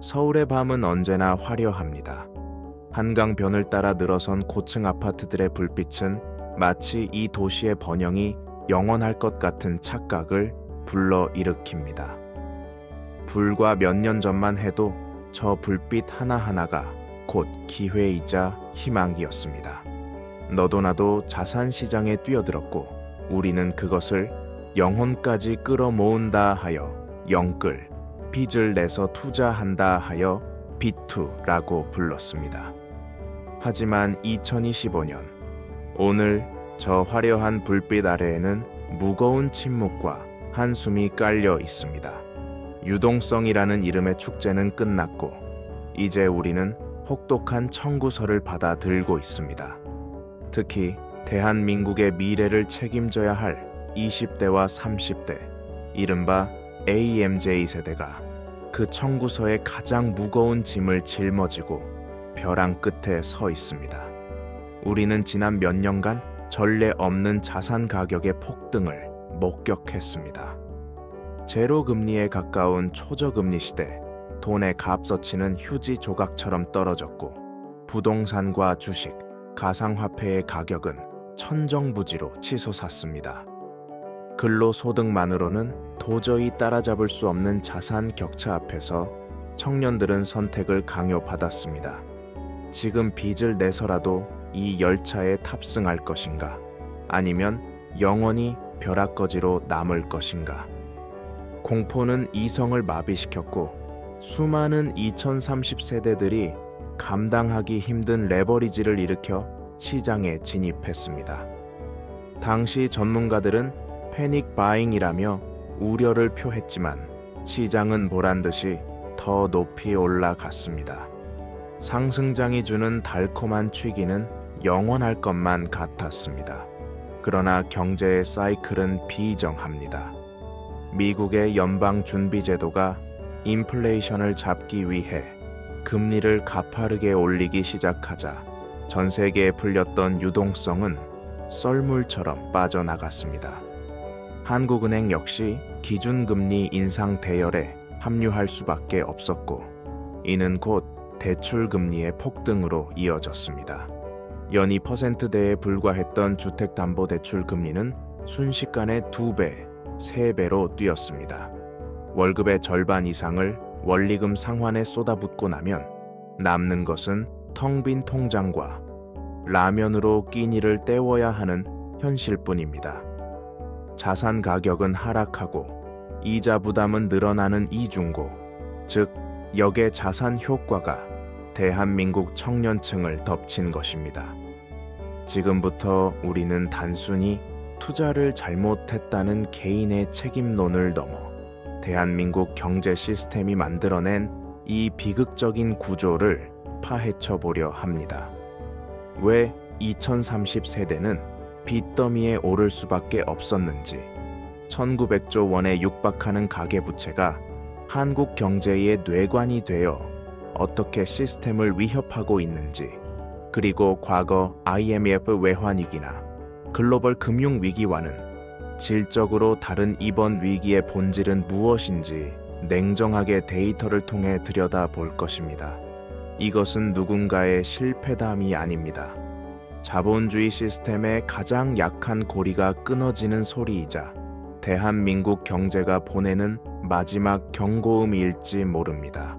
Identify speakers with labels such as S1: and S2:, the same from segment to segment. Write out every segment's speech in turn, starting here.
S1: 서울의 밤은 언제나 화려합니다. 한강변을 따라 늘어선 고층 아파트들의 불빛은 마치 이 도시의 번영이 영원할 것 같은 착각을 불러일으킵니다. 불과 몇 년 전만 해도 저 불빛 하나하나가 곧 기회이자 희망이었습니다. 너도 나도 자산시장에 뛰어들었고 우리는 그것을 영혼까지 끌어모은다 하여 영끌, 빚을 내서 투자한다 하여 비투라고 불렀습니다. 하지만 2025년, 오늘 저 화려한 불빛 아래에는 무거운 침묵과 한숨이 깔려 있습니다. 유동성이라는 이름의 축제는 끝났고 이제 우리는 혹독한 청구서를 받아 들고 있습니다. 특히 대한민국의 미래를 책임져야 할 20대와 30대, 이른바 AMJ 세대가 그 청구서의 가장 무거운 짐을 짊어지고 벼랑 끝에 서 있습니다. 우리는 지난 몇 년간 전례 없는 자산 가격의 폭등을 목격했습니다. 제로 금리에 가까운 초저금리 시대, 돈의 값어치는 휴지 조각처럼 떨어졌고 부동산과 주식, 가상화폐의 가격은 천정부지로 치솟았습니다. 근로소득만으로는 도저히 따라잡을 수 없는 자산 격차 앞에서 청년들은 선택을 강요받았습니다. 지금 빚을 내서라도 이 열차에 탑승할 것인가? 아니면 영원히 벼락거지로 남을 것인가? 공포는 이성을 마비시켰고 수많은 2030세대들이 감당하기 힘든 레버리지를 일으켜 시장에 진입했습니다. 당시 전문가들은 패닉 바잉이라며 우려를 표했지만 시장은 보란듯이 더 높이 올라갔습니다. 상승장이 주는 달콤한 취기는 영원할 것만 같았습니다. 그러나 경제의 사이클은 비정합니다. 미국의 연방준비제도가 인플레이션을 잡기 위해 금리를 가파르게 올리기 시작하자 전 세계에 풀렸던 유동성은 썰물처럼 빠져나갔습니다. 한국은행 역시 기준금리 인상 대열에 합류할 수밖에 없었고 이는 곧 대출금리의 폭등으로 이어졌습니다. 연이 %대에 불과했던 주택담보대출 금리는 순식간에 2배, 3배로 뛰었습니다. 월급의 절반 이상을 원리금 상환에 쏟아붓고 나면 남는 것은 텅 빈 통장과 라면으로 끼니를 때워야 하는 현실뿐입니다. 자산 가격은 하락하고 이자 부담은 늘어나는 이중고, 즉 역의 자산 효과가 대한민국 청년층을 덮친 것입니다. 지금부터 우리는 단순히 투자를 잘못했다는 개인의 책임론을 넘어 대한민국 경제 시스템이 만들어낸 이 비극적인 구조를 파헤쳐 보려 합니다. 왜 2030 세대는 빚더미에 오를 수밖에 없었는지, 1900조 원에 육박하는 가계부채가 한국 경제의 뇌관이 되어 어떻게 시스템을 위협하고 있는지, 그리고 과거 IMF 외환위기나 글로벌 금융위기와는 질적으로 다른 이번 위기의 본질은 무엇인지 냉정하게 데이터를 통해 들여다볼 것입니다. 이것은 누군가의 실패담이 아닙니다. 자본주의 시스템의 가장 약한 고리가 끊어지는 소리이자 대한민국 경제가 보내는 마지막 경고음일지 모릅니다.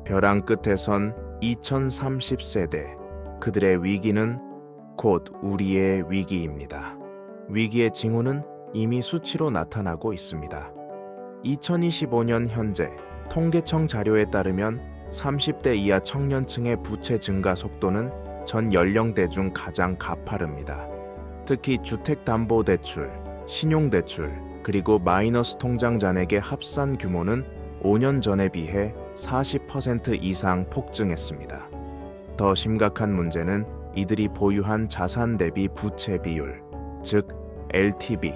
S1: 벼랑 끝에 선 2030 세대, 그들의 위기는 곧 우리의 위기입니다. 위기의 징후는 이미 수치로 나타나고 있습니다. 2025년 현재 통계청 자료에 따르면 30대 이하 청년층의 부채 증가 속도는 전 연령대 중 가장 가파릅니다. 특히 주택담보대출, 신용대출, 그리고 마이너스 통장 잔액의 합산 규모는 5년 전에 비해 40% 이상 폭증했습니다. 더 심각한 문제는 이들이 보유한 자산 대비 부채 비율, 즉 LTV,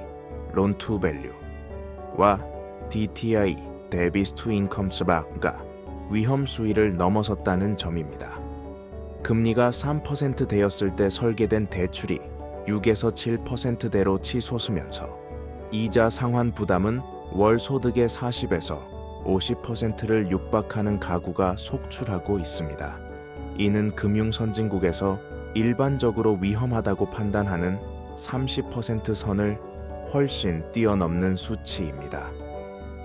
S1: Loan to Value와 DTI, Debit to Income Swap가 위험 수위를 넘어섰다는 점입니다. 금리가 3% 되었을 때 설계된 대출이 6에서 7%대로 치솟으면서 이자 상환 부담은 월 소득의 40에서 50%를 육박하는 가구가 속출하고 있습니다. 이는 금융 선진국에서 일반적으로 위험하다고 판단하는 30% 선을 훨씬 뛰어넘는 수치입니다.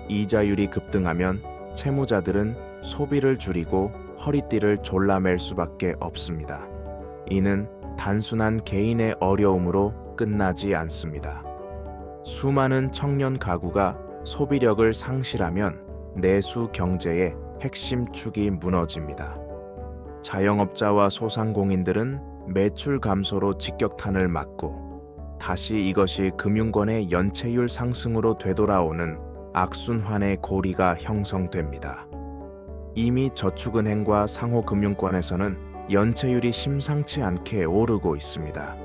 S1: 이자율이 급등하면 채무자들은 소비를 줄이고 허리띠를 졸라맬 수밖에 없습니다. 이는 단순한 개인의 어려움으로 끝나지 않습니다. 수많은 청년 가구가 소비력을 상실하면 내수 경제의 핵심 축이 무너집니다. 자영업자와 소상공인들은 매출 감소로 직격탄을 맞고 다시 이것이 금융권의 연체율 상승으로 되돌아오는 악순환의 고리가 형성됩니다. 이미 저축은행과 상호금융권에서는 연체율이 심상치 않게 오르고 있습니다.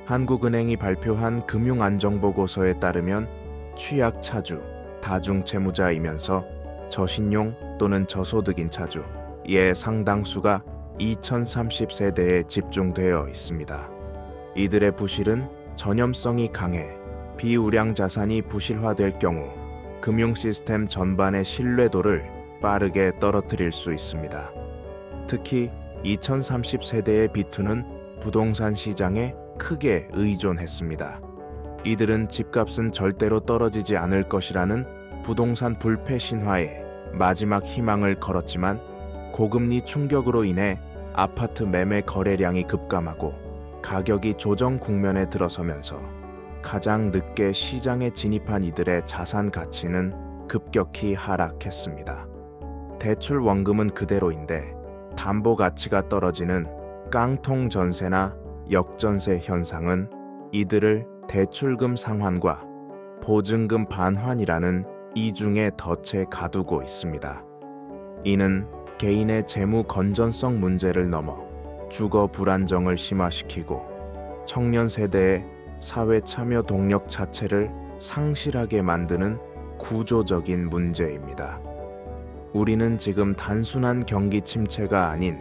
S1: 한국은행이 발표한 금융안정보고서에 따르면 취약차주, 다중채무자이면서 저신용 또는 저소득인 차주의 상당수가 2030세대에 집중되어 있습니다. 이들의 부실은 전염성이 강해 비우량 자산이 부실화될 경우 금융 시스템 전반의 신뢰도를 빠르게 떨어뜨릴 수 있습니다. 특히 2030세대의 비투는 부동산 시장에 크게 의존했습니다. 이들은 집값은 절대로 떨어지지 않을 것이라는 부동산 불패 신화에 마지막 희망을 걸었지만 고금리 충격으로 인해 아파트 매매 거래량이 급감하고 가격이 조정 국면에 들어서면서 가장 늦게 시장에 진입한 이들의 자산 가치는 급격히 하락했습니다. 대출 원금은 그대로인데 담보 가치가 떨어지는 깡통 전세나 역전세 현상은 이들을 대출금 상환과 보증금 반환이라는 이중의 덫에 가두고 있습니다. 이는 개인의 재무 건전성 문제를 넘어 주거 불안정을 심화시키고 청년 세대의 사회 참여 동력 자체를 상실하게 만드는 구조적인 문제입니다. 우리는 지금 단순한 경기 침체가 아닌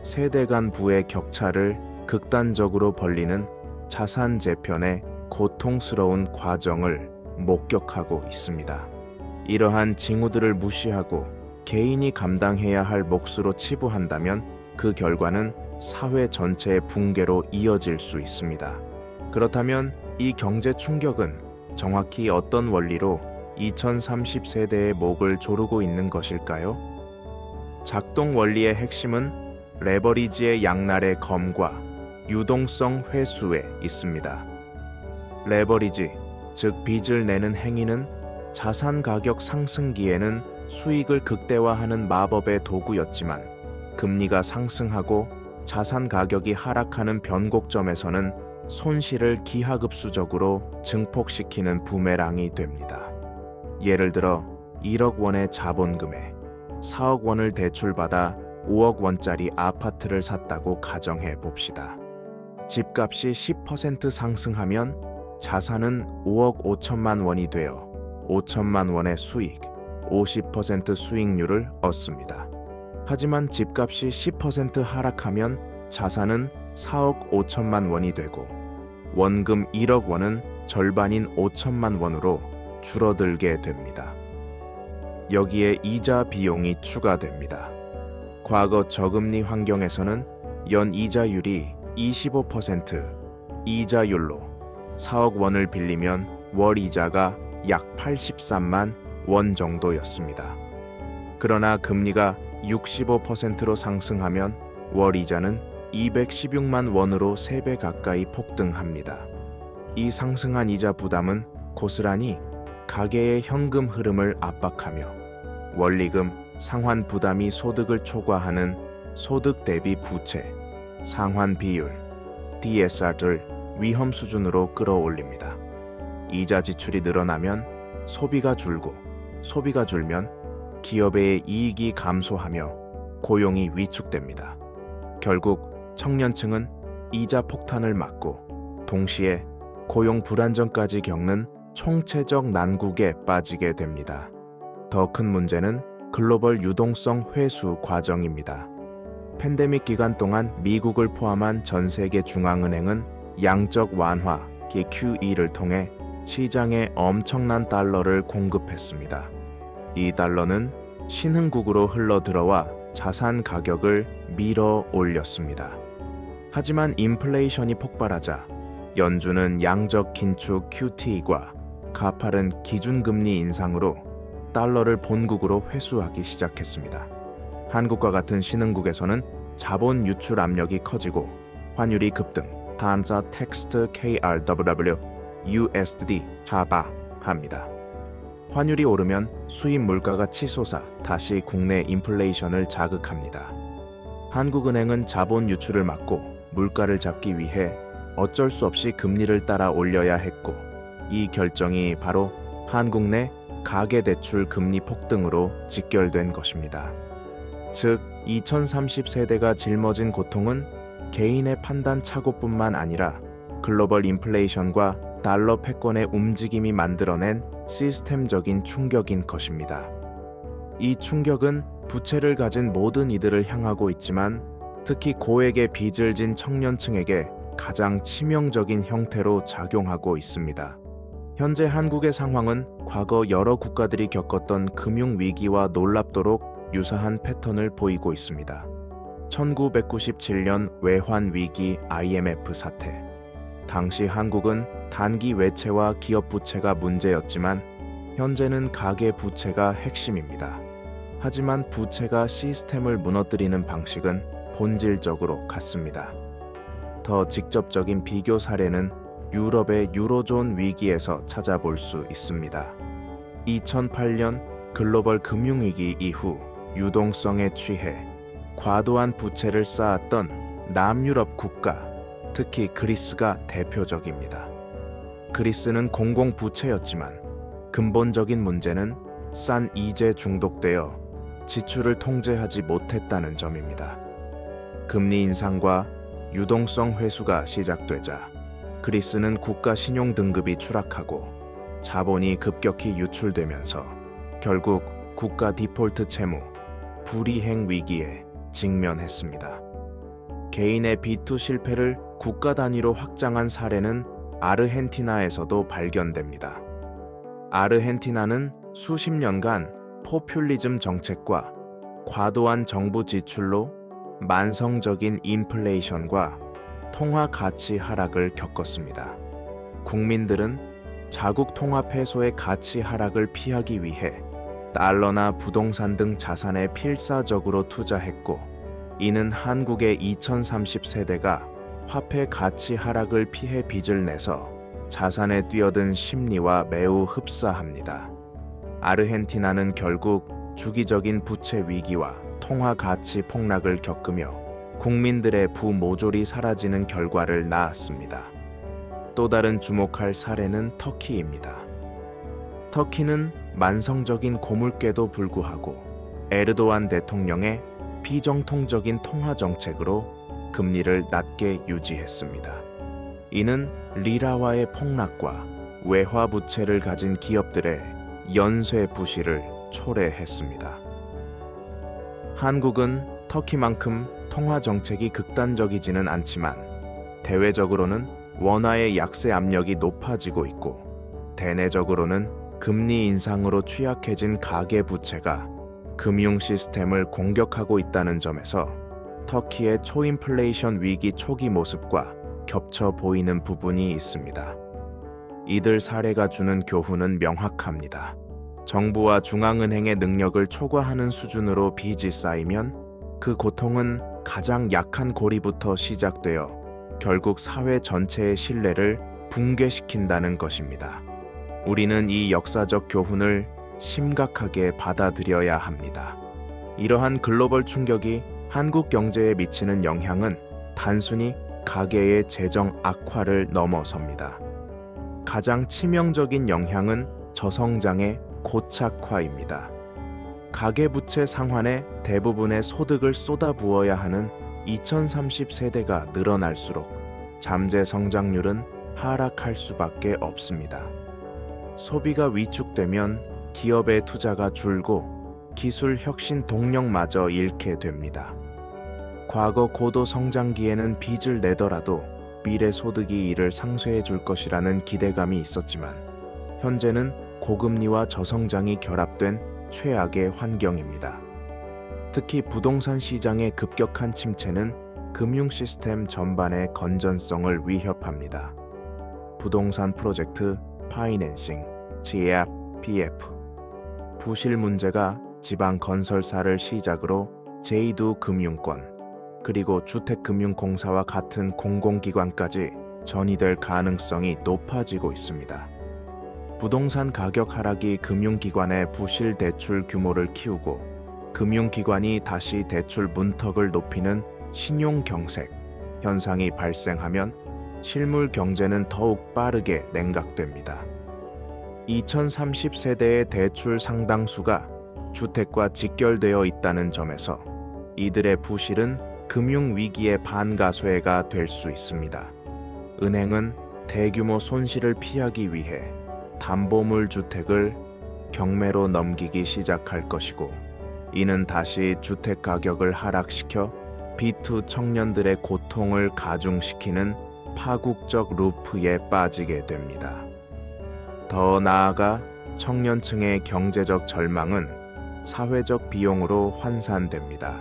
S1: 세대 간 부의 격차를 극단적으로 벌리는 자산 재편의 고통스러운 과정을 목격하고 있습니다. 이러한 징후들을 무시하고 개인이 감당해야 할 몫으로 치부한다면 그 결과는 사회 전체의 붕괴로 이어질 수 있습니다. 그렇다면 이 경제 충격은 정확히 어떤 원리로 2030세대의 목을 조르고 있는 것일까요? 작동 원리의 핵심은 레버리지의 양날의 검과 유동성 회수에 있습니다. 레버리지, 즉 빚을 내는 행위는 자산 가격 상승기에는 수익을 극대화하는 마법의 도구였지만 금리가 상승하고 자산 가격이 하락하는 변곡점에서는 손실을 기하급수적으로 증폭시키는 부메랑이 됩니다. 예를 들어 1억 원의 자본금에 4억 원을 대출받아 5억 원짜리 아파트를 샀다고 가정해 봅시다. 집값이 10% 상승하면 자산은 5억 5천만 원이 되어 5천만 원의 수익, 50% 수익률을 얻습니다. 하지만 집값이 10% 하락하면 자산은 4억 5천만 원이 되고 원금 1억 원은 절반인 5천만 원으로 줄어들게 됩니다. 여기에 이자 비용이 추가됩니다. 과거 저금리 환경에서는 연 이자율이 25% 이자율로 4억 원을 빌리면 월 이자가 약 83만 원 정도였습니다. 그러나 금리가 65%로 상승하면 월 이자는 216만 원으로 3배 가까이 폭등합니다. 이 상승한 이자 부담은 고스란히 가계의 현금 흐름을 압박하며 원리금 상환 부담이 소득을 초과하는 소득 대비 부채, 상환 비율, DSR를 위험 수준으로 끌어올립니다. 이자 지출이 늘어나면 소비가 줄고 소비가 줄면 기업의 이익이 감소하며 고용이 위축됩니다. 결국 청년층은 이자 폭탄을 맞고 동시에 고용 불안정까지 겪는 총체적 난국에 빠지게 됩니다. 더 큰 문제는 글로벌 유동성 회수 과정입니다. 팬데믹 기간 동안 미국을 포함한 전 세계 중앙은행은 양적 완화, QE를 통해 시장에 엄청난 달러를 공급했습니다. 이 달러는 신흥국으로 흘러들어와 자산 가격을 밀어 올렸습니다. 하지만 인플레이션이 폭발하자 연준은 양적 긴축 QT과 가파른 기준금리 인상으로 달러를 본국으로 회수하기 시작했습니다. 한국과 같은 신흥국에서는 자본 유출 압력이 커지고 환율이 급등, 단자 텍스트 KRWW, USD 하방합니다. 환율이 오르면 수입 물가가 치솟아 다시 국내 인플레이션을 자극합니다. 한국은행은 자본 유출을 막고 물가를 잡기 위해 어쩔 수 없이 금리를 따라 올려야 했고, 이 결정이 바로 한국 내 가계대출 금리 폭등으로 직결된 것입니다. 즉, 2030 세대가 짊어진 고통은 개인의 판단 착오뿐만 아니라 글로벌 인플레이션과 달러 패권의 움직임이 만들어낸 시스템적인 충격인 것입니다. 이 충격은 부채를 가진 모든 이들을 향하고 있지만 특히 고액의 빚을 진 청년층에게 가장 치명적인 형태로 작용하고 있습니다. 현재 한국의 상황은 과거 여러 국가들이 겪었던 금융위기와 놀랍도록 유사한 패턴을 보이고 있습니다. 1997년 외환위기 IMF 사태. 당시 한국은 단기 외채와 기업 부채가 문제였지만 현재는 가계 부채가 핵심입니다. 하지만 부채가 시스템을 무너뜨리는 방식은 본질적으로 같습니다. 더 직접적인 비교 사례는 유럽의 유로존 위기에서 찾아볼 수 있습니다. 2008년 글로벌 금융위기 이후 유동성에 취해 과도한 부채를 쌓았던 남유럽 국가, 특히 그리스가 대표적입니다. 그리스는 공공부채였지만 근본적인 문제는 싼 이자에 중독되어 지출을 통제하지 못했다는 점입니다. 금리 인상과 유동성 회수가 시작되자 그리스는 국가 신용 등급이 추락하고 자본이 급격히 유출되면서 결국 국가 디폴트 채무, 불이행 위기에 직면했습니다. 개인의 비투 실패를 국가 단위로 확장한 사례는 아르헨티나에서도 발견됩니다. 아르헨티나는 수십 년간 포퓰리즘 정책과 과도한 정부 지출로 만성적인 인플레이션과 통화 가치 하락을 겪었습니다. 국민들은 자국 통화 페소의 가치 하락을 피하기 위해 달러나 부동산 등 자산에 필사적으로 투자했고, 이는 한국의 2030 세대가 화폐 가치 하락을 피해 빚을 내서 자산에 뛰어든 심리와 매우 흡사합니다. 아르헨티나는 결국 주기적인 부채 위기와 통화 가치 폭락을 겪으며 국민들의 부모조리 사라지는 결과를 낳았습니다. 또 다른 주목할 사례는 터키입니다. 터키는 만성적인 고물가에도 불구하고 에르도안 대통령의 비정통적인 통화 정책으로 금리를 낮게 유지했습니다. 이는 리라화의 폭락과 외화 부채를 가진 기업들의 연쇄 부실을 초래했습니다. 한국은 터키만큼 통화 정책이 극단적이지는 않지만 대외적으로는 원화의 약세 압력이 높아지고 있고 대내적으로는 금리 인상으로 취약해진 가계 부채가 금융 시스템을 공격하고 있다는 점에서 터키의 초인플레이션 위기 초기 모습과 겹쳐 보이는 부분이 있습니다. 이들 사례가 주는 교훈은 명확합니다. 정부와 중앙은행의 능력을 초과하는 수준으로 빚이 쌓이면 그 고통은 가장 약한 고리부터 시작되어 결국 사회 전체의 신뢰를 붕괴시킨다는 것입니다. 우리는 이 역사적 교훈을 심각하게 받아들여야 합니다. 이러한 글로벌 충격이 한국 경제에 미치는 영향은 단순히 가계의 재정 악화를 넘어섭니다. 가장 치명적인 영향은 저성장의 고착화입니다. 가계부채 상환에 대부분의 소득을 쏟아부어야 하는 2030 세대가 늘어날수록 잠재 성장률은 하락할 수밖에 없습니다. 소비가 위축되면 기업의 투자가 줄고 기술 혁신 동력마저 잃게 됩니다. 과거 고도 성장기에는 빚을 내더라도 미래 소득이 이를 상쇄해 줄 것이라는 기대감이 있었지만 현재는 고금리와 저성장이 결합된 최악의 환경입니다. 특히 부동산 시장의 급격한 침체는 금융 시스템 전반의 건전성을 위협합니다. 부동산 프로젝트 파이낸싱, GFPF. 부실 문제가 지방 건설사를 시작으로 제2도 금융권, 그리고 주택금융공사와 같은 공공기관까지 전이될 가능성이 높아지고 있습니다. 부동산 가격 하락이 금융기관의 부실 대출 규모를 키우고 금융기관이 다시 대출 문턱을 높이는 신용경색 현상이 발생하면 실물 경제는 더욱 빠르게 냉각됩니다. 2030세대의 대출 상당수가 주택과 직결되어 있다는 점에서 이들의 부실은 금융위기의 반가쇠가 될 수 있습니다. 은행은 대규모 손실을 피하기 위해 담보물 주택을 경매로 넘기기 시작할 것이고, 이는 다시 주택 가격을 하락시켜 비투 청년들의 고통을 가중시키는 파국적 루프에 빠지게 됩니다. 더 나아가 청년층의 경제적 절망은 사회적 비용으로 환산됩니다.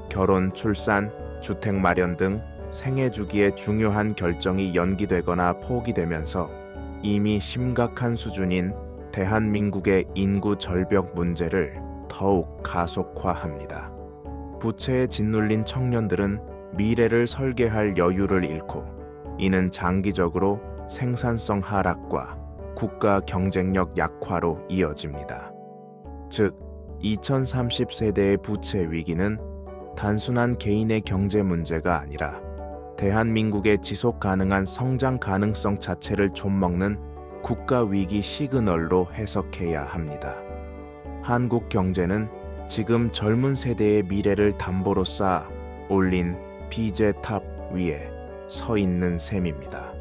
S1: 결혼, 출산, 주택 마련 등 생애 주기의 중요한 결정이 연기되거나 포기되면서 이미 심각한 수준인 대한민국의 인구 절벽 문제를 더욱 가속화합니다. 부채에 짓눌린 청년들은 미래를 설계할 여유를 잃고, 이는 장기적으로 생산성 하락과 국가 경쟁력 약화로 이어집니다. 즉, 2030세대의 부채 위기는 단순한 개인의 경제 문제가 아니라 대한민국의 지속 가능한 성장 가능성 자체를 좀먹는 국가 위기 시그널로 해석해야 합니다. 한국 경제는 지금 젊은 세대의 미래를 담보로 쌓아 올린 빚의 탑 위에 서 있는 셈입니다.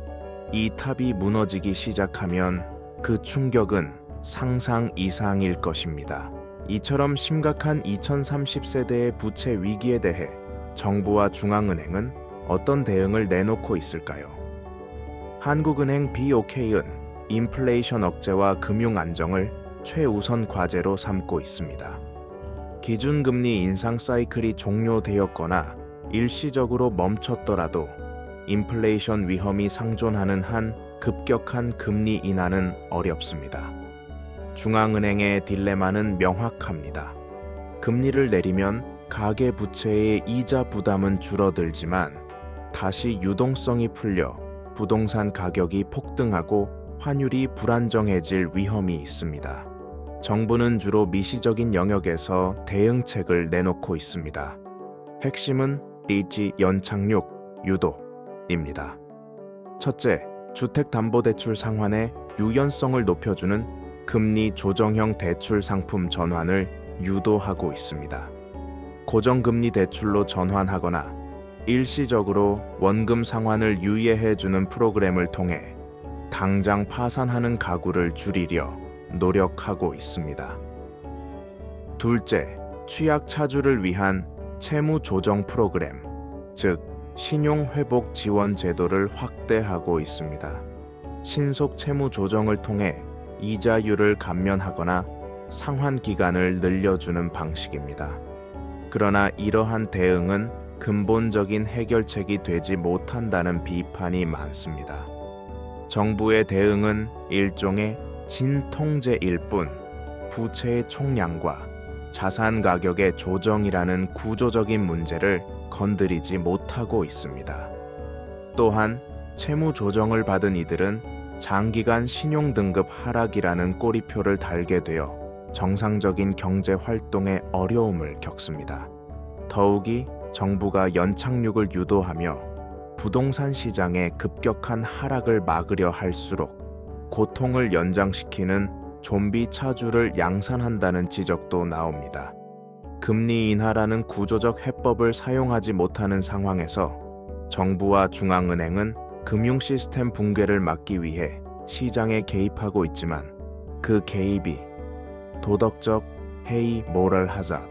S1: 이 탑이 무너지기 시작하면 그 충격은 상상 이상일 것입니다. 이처럼 심각한 2030세대의 부채 위기에 대해 정부와 중앙은행은 어떤 대응을 내놓고 있을까요? 한국은행 BOK은 인플레이션 억제와 금융 안정을 최우선 과제로 삼고 있습니다. 기준금리 인상 사이클이 종료되었거나 일시적으로 멈췄더라도 인플레이션 위험이 상존하는 한 급격한 금리 인하는 어렵습니다. 중앙은행의 딜레마는 명확합니다. 금리를 내리면 가계 부채의 이자 부담은 줄어들지만 다시 유동성이 풀려 부동산 가격이 폭등하고 환율이 불안정해질 위험이 있습니다. 정부는 주로 미시적인 영역에서 대응책을 내놓고 있습니다. 핵심은 DG 연착륙 유도입니다. 첫째, 주택담보대출 상환의 유연성을 높여주는 금리 조정형 대출 상품 전환을 유도하고 있습니다. 고정금리 대출로 전환하거나 일시적으로 원금 상환을 유예해주는 프로그램을 통해 당장 파산하는 가구를 줄이려 노력하고 있습니다. 둘째, 취약 차주를 위한 채무 조정 프로그램, 즉 신용회복 지원 제도를 확대하고 있습니다. 신속 채무 조정을 통해 이자율을 감면하거나 상환 기간을 늘려주는 방식입니다. 그러나 이러한 대응은 근본적인 해결책이 되지 못한다는 비판이 많습니다. 정부의 대응은 일종의 진통제일 뿐 부채의 총량과 자산 가격의 조정이라는 구조적인 문제를 건드리지 못하고 있습니다. 또한 채무 조정을 받은 이들은 장기간 신용등급 하락이라는 꼬리표를 달게 되어 정상적인 경제 활동에 어려움을 겪습니다. 더욱이 정부가 연착륙을 유도하며 부동산 시장의 급격한 하락을 막으려 할수록 고통을 연장시키는 좀비 차주를 양산한다는 지적도 나옵니다. 금리 인하라는 구조적 해법을 사용하지 못하는 상황에서 정부와 중앙은행은 금융 시스템 붕괴를 막기 위해 시장에 개입하고 있지만 그 개입이 도덕적 해이 모럴 하자드를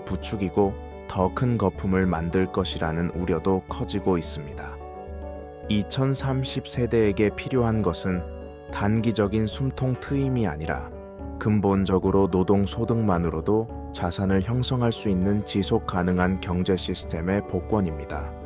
S1: 부추기고 더 큰 거품을 만들 것이라는 우려도 커지고 있습니다. 2030세대에게 필요한 것은 단기적인 숨통 트임이 아니라 근본적으로 노동 소득만으로도 자산을 형성할 수 있는 지속 가능한 경제 시스템의 복권입니다.